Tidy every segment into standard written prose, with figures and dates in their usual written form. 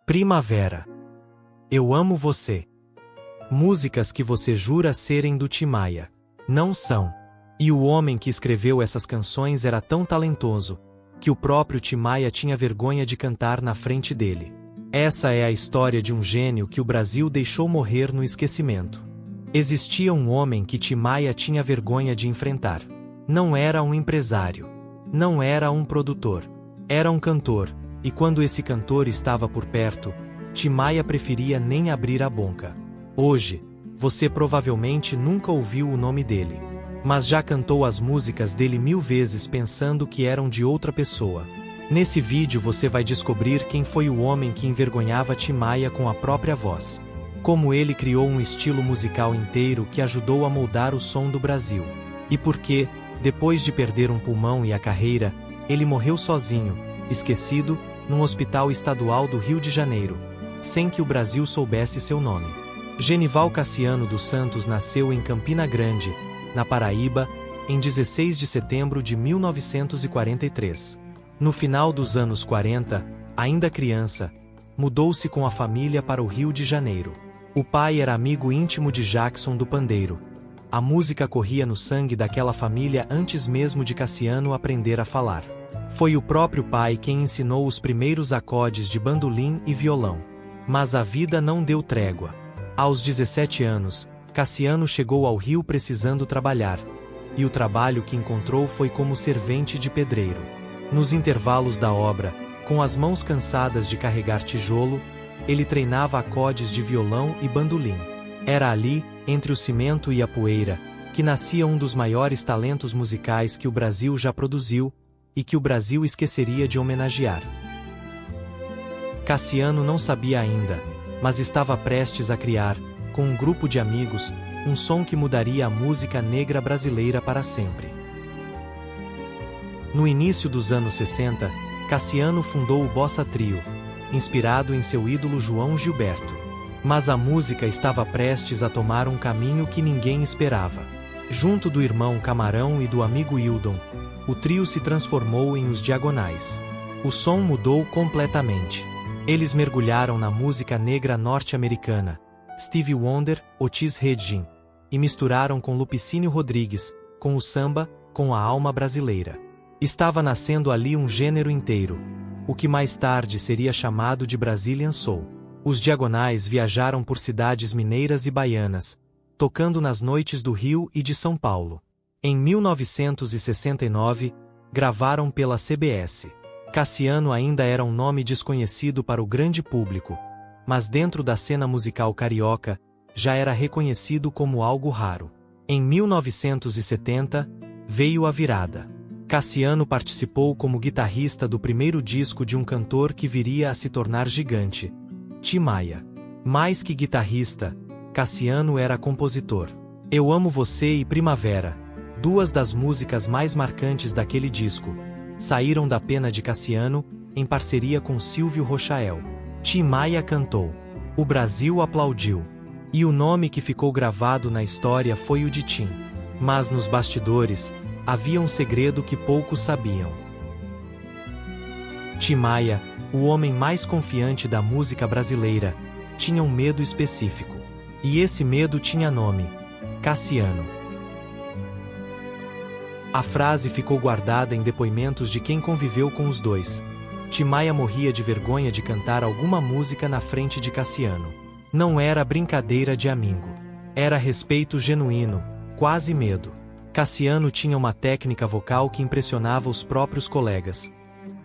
Primavera. Eu amo você. Músicas que você jura serem do Tim Maia. Não são. E o homem que escreveu essas canções era tão talentoso, que o próprio Tim Maia tinha vergonha de cantar na frente dele. Essa é a história de um gênio que o Brasil deixou morrer no esquecimento. Existia um homem que Tim Maia tinha vergonha de enfrentar. Não era um empresário. Não era um produtor. Era um cantor, e quando esse cantor estava por perto, Tim Maia preferia nem abrir a boca. Hoje, você provavelmente nunca ouviu o nome dele, mas já cantou as músicas dele 1000 vezes pensando que eram de outra pessoa. Nesse vídeo você vai descobrir quem foi o homem que envergonhava Tim Maia com a própria voz. Como ele criou um estilo musical inteiro que ajudou a moldar o som do Brasil. E por que, depois de perder um pulmão e a carreira, ele morreu sozinho, esquecido, num hospital estadual do Rio de Janeiro, sem que o Brasil soubesse seu nome. Genival Cassiano dos Santos nasceu em Campina Grande, na Paraíba, em 16 de setembro de 1943. No final dos anos 40, ainda criança, mudou-se com a família para o Rio de Janeiro. O pai era amigo íntimo de Jackson do Pandeiro. A música corria no sangue daquela família antes mesmo de Cassiano aprender a falar. Foi o próprio pai quem ensinou os primeiros acordes de bandolim e violão. Mas a vida não deu trégua. Aos 17 anos, Cassiano chegou ao Rio precisando trabalhar, e o trabalho que encontrou foi como servente de pedreiro. Nos intervalos da obra, com as mãos cansadas de carregar tijolo, ele treinava acordes de violão e bandolim. Era ali, entre o cimento e a poeira, que nascia um dos maiores talentos musicais que o Brasil já produziu, e que o Brasil esqueceria de homenagear. Cassiano não sabia ainda, mas estava prestes a criar, com um grupo de amigos, um som que mudaria a música negra brasileira para sempre. No início dos anos 60, Cassiano fundou o Bossa Trio, inspirado em seu ídolo João Gilberto. Mas a música estava prestes a tomar um caminho que ninguém esperava. Junto do irmão Camarão e do amigo Hildon, o trio se transformou em Os Diagonais. O som mudou completamente. Eles mergulharam na música negra norte-americana, Stevie Wonder, Otis Redding, e misturaram com Lupicínio Rodrigues, com o samba, com a alma brasileira. Estava nascendo ali um gênero inteiro, o que mais tarde seria chamado de Brazilian Soul. Os Diagonais viajaram por cidades mineiras e baianas, tocando nas noites do Rio e de São Paulo. Em 1969, gravaram pela CBS. Cassiano ainda era um nome desconhecido para o grande público, mas dentro da cena musical carioca, já era reconhecido como algo raro. Em 1970, veio a virada. Cassiano participou como guitarrista do primeiro disco de um cantor que viria a se tornar gigante, Tim Maia. Mais que guitarrista, Cassiano era compositor. Eu Amo Você e Primavera, duas das músicas mais marcantes daquele disco, saíram da pena de Cassiano, em parceria com Silvio Rochael. Tim Maia cantou. O Brasil aplaudiu. E o nome que ficou gravado na história foi o de Tim. Mas nos bastidores, havia um segredo que poucos sabiam. Tim Maia, o homem mais confiante da música brasileira, tinha um medo específico. E esse medo tinha nome: Cassiano. A frase ficou guardada em depoimentos de quem conviveu com os dois. Tim Maia morria de vergonha de cantar alguma música na frente de Cassiano. Não era brincadeira de amigo. Era respeito genuíno, quase medo. Cassiano tinha uma técnica vocal que impressionava os próprios colegas.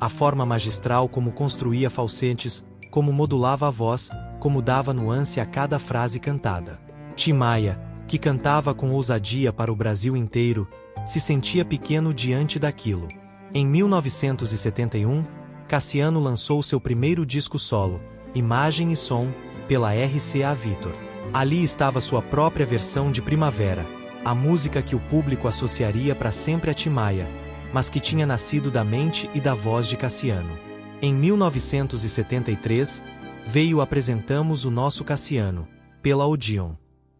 A forma magistral como construía falsetes, como modulava a voz, como dava nuance a cada frase cantada. Tim Maia, que cantava com ousadia para o Brasil inteiro, se sentia pequeno diante daquilo. Em 1971, Cassiano lançou seu primeiro disco solo, Imagem e Som, pela RCA Victor. Ali estava sua própria versão de Primavera, a música que o público associaria para sempre a Tim Maia, mas que tinha nascido da mente e da voz de Cassiano. Em 1973, veio Apresentamos o Nosso Cassiano, pela Odeon.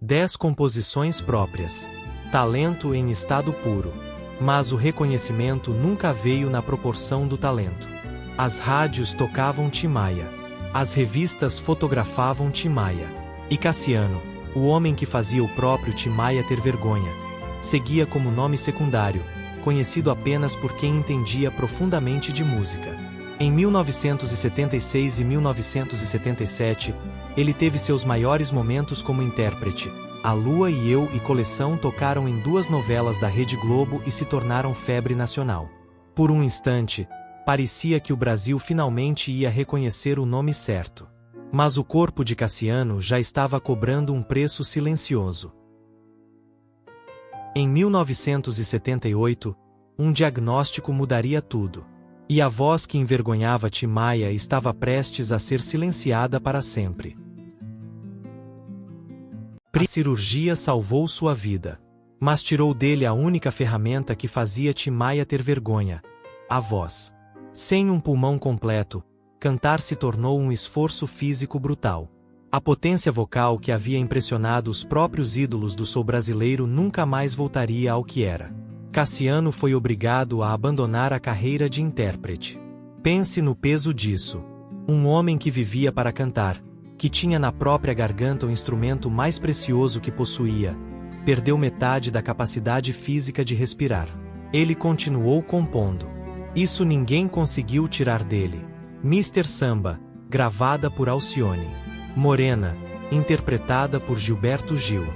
10 composições próprias. Talento em estado puro. Mas o reconhecimento nunca veio na proporção do talento. As rádios tocavam Tim Maia. As revistas fotografavam Tim Maia. E Cassiano, o homem que fazia o próprio Tim Maia ter vergonha, seguia como nome secundário, conhecido apenas por quem entendia profundamente de música. Em 1976 e 1977, ele teve seus maiores momentos como intérprete. A Lua e Eu e Coleção tocaram em 2 novelas da Rede Globo e se tornaram febre nacional. Por um instante, parecia que o Brasil finalmente ia reconhecer o nome certo. Mas o corpo de Cassiano já estava cobrando um preço silencioso. Em 1978, um diagnóstico mudaria tudo. E a voz que envergonhava Tim Maia estava prestes a ser silenciada para sempre. A cirurgia salvou sua vida, mas tirou dele a única ferramenta que fazia Tim Maia ter vergonha: a voz. Sem um pulmão completo, cantar se tornou um esforço físico brutal. A potência vocal que havia impressionado os próprios ídolos do soul brasileiro nunca mais voltaria ao que era. Cassiano foi obrigado a abandonar a carreira de intérprete. Pense no peso disso. Um homem que vivia para cantar, que tinha na própria garganta o instrumento mais precioso que possuía, perdeu metade da capacidade física de respirar. Ele continuou compondo. Isso ninguém conseguiu tirar dele. Mr. Samba, gravada por Alcione. Morena, interpretada por Gilberto Gil.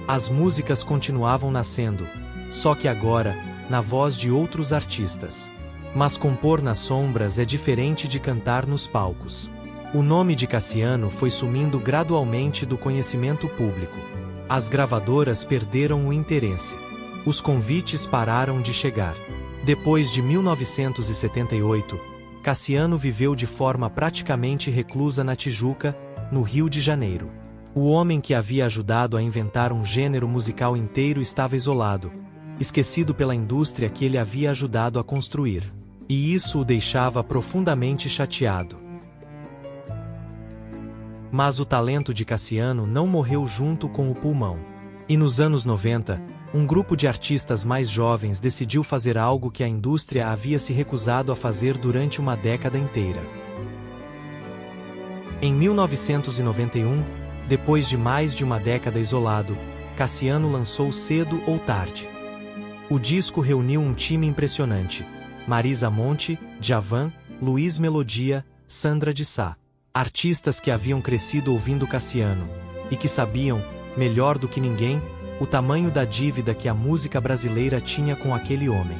As músicas continuavam nascendo, só que agora, na voz de outros artistas. Mas compor nas sombras é diferente de cantar nos palcos. O nome de Cassiano foi sumindo gradualmente do conhecimento público. As gravadoras perderam o interesse. Os convites pararam de chegar. Depois de 1978, Cassiano viveu de forma praticamente reclusa na Tijuca, no Rio de Janeiro. O homem que havia ajudado a inventar um gênero musical inteiro estava isolado, esquecido pela indústria que ele havia ajudado a construir. E isso o deixava profundamente chateado. Mas o talento de Cassiano não morreu junto com o pulmão. E nos anos 90, um grupo de artistas mais jovens decidiu fazer algo que a indústria havia se recusado a fazer durante uma década inteira. Em 1991, depois de mais de uma década isolado, Cassiano lançou Cedo ou Tarde. O disco reuniu um time impressionante: Marisa Monte, Djavan, Luiz Melodia, Sandra de Sá. Artistas que haviam crescido ouvindo Cassiano, e que sabiam, melhor do que ninguém, o tamanho da dívida que a música brasileira tinha com aquele homem.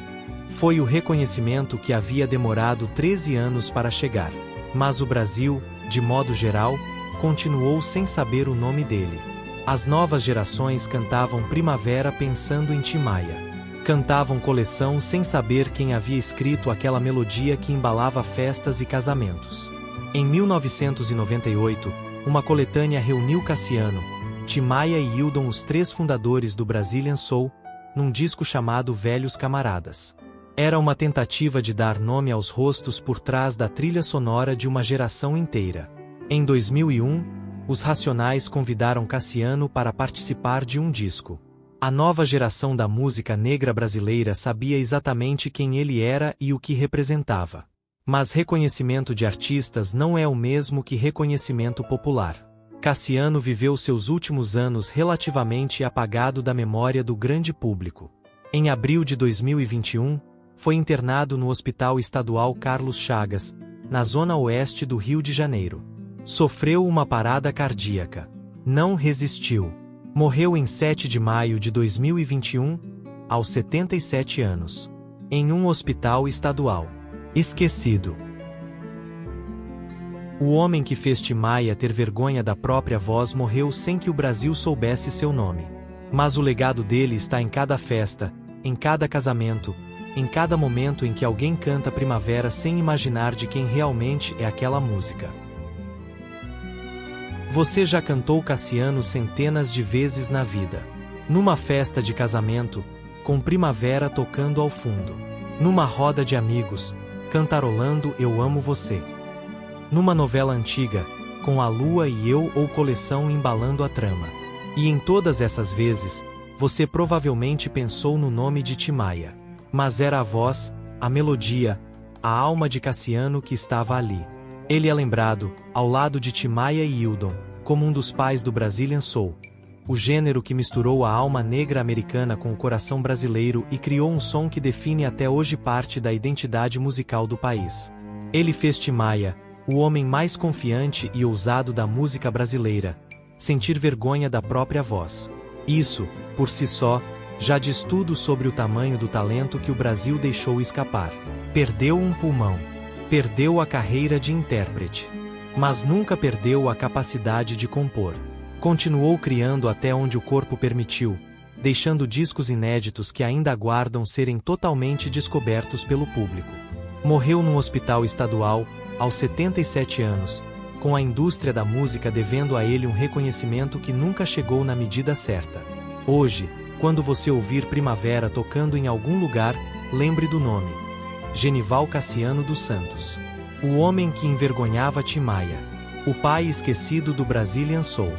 Foi o reconhecimento que havia demorado 13 anos para chegar. Mas o Brasil, de modo geral, continuou sem saber o nome dele. As novas gerações cantavam Primavera pensando em Tim Maia. Cantavam Coleção sem saber quem havia escrito aquela melodia que embalava festas e casamentos. Em 1998, uma coletânea reuniu Cassiano, Tim Maia e Hildon, os 3 fundadores do Brazilian Soul, num disco chamado Velhos Camaradas. Era uma tentativa de dar nome aos rostos por trás da trilha sonora de uma geração inteira. Em 2001, os Racionais convidaram Cassiano para participar de um disco. A nova geração da música negra brasileira sabia exatamente quem ele era e o que representava. Mas reconhecimento de artistas não é o mesmo que reconhecimento popular. Cassiano viveu seus últimos anos relativamente apagado da memória do grande público. Em abril de 2021, foi internado no Hospital Estadual Carlos Chagas, na zona oeste do Rio de Janeiro. Sofreu uma parada cardíaca. Não resistiu. Morreu em 7 de maio de 2021, aos 77 anos. Em um hospital estadual. Esquecido. O homem que fez Tim Maia ter vergonha da própria voz morreu sem que o Brasil soubesse seu nome. Mas o legado dele está em cada festa, em cada casamento, em cada momento em que alguém canta Primavera sem imaginar de quem realmente é aquela música. Você já cantou Cassiano centenas de vezes na vida. Numa festa de casamento, com Primavera tocando ao fundo. Numa roda de amigos, cantarolando Eu Amo Você. Numa novela antiga, com A Lua e Eu ou Coleção embalando a trama. E em todas essas vezes, você provavelmente pensou no nome de Tim Maia. Mas era a voz, a melodia, a alma de Cassiano que estava ali. Ele é lembrado, ao lado de Timaya e Hildon, como um dos pais do Brazilian Soul, o gênero que misturou a alma negra americana com o coração brasileiro e criou um som que define até hoje parte da identidade musical do país. Ele fez Timaya, o homem mais confiante e ousado da música brasileira, sentir vergonha da própria voz. Isso, por si só, já diz tudo sobre o tamanho do talento que o Brasil deixou escapar. Perdeu um pulmão. Perdeu a carreira de intérprete. Mas nunca perdeu a capacidade de compor. Continuou criando até onde o corpo permitiu, deixando discos inéditos que ainda aguardam serem totalmente descobertos pelo público. Morreu num hospital estadual, aos 77 anos, com a indústria da música devendo a ele um reconhecimento que nunca chegou na medida certa. Hoje, quando você ouvir Primavera tocando em algum lugar, lembre do nome: Genival Cassiano dos Santos. O homem que envergonhava Timaya. O pai esquecido do Brazilian Soul.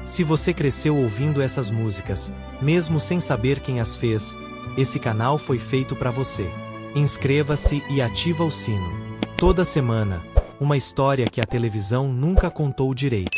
Se você cresceu ouvindo essas músicas, mesmo sem saber quem as fez, esse canal foi feito para você. Inscreva-se e ativa o sino. Toda semana, uma história que a televisão nunca contou direito.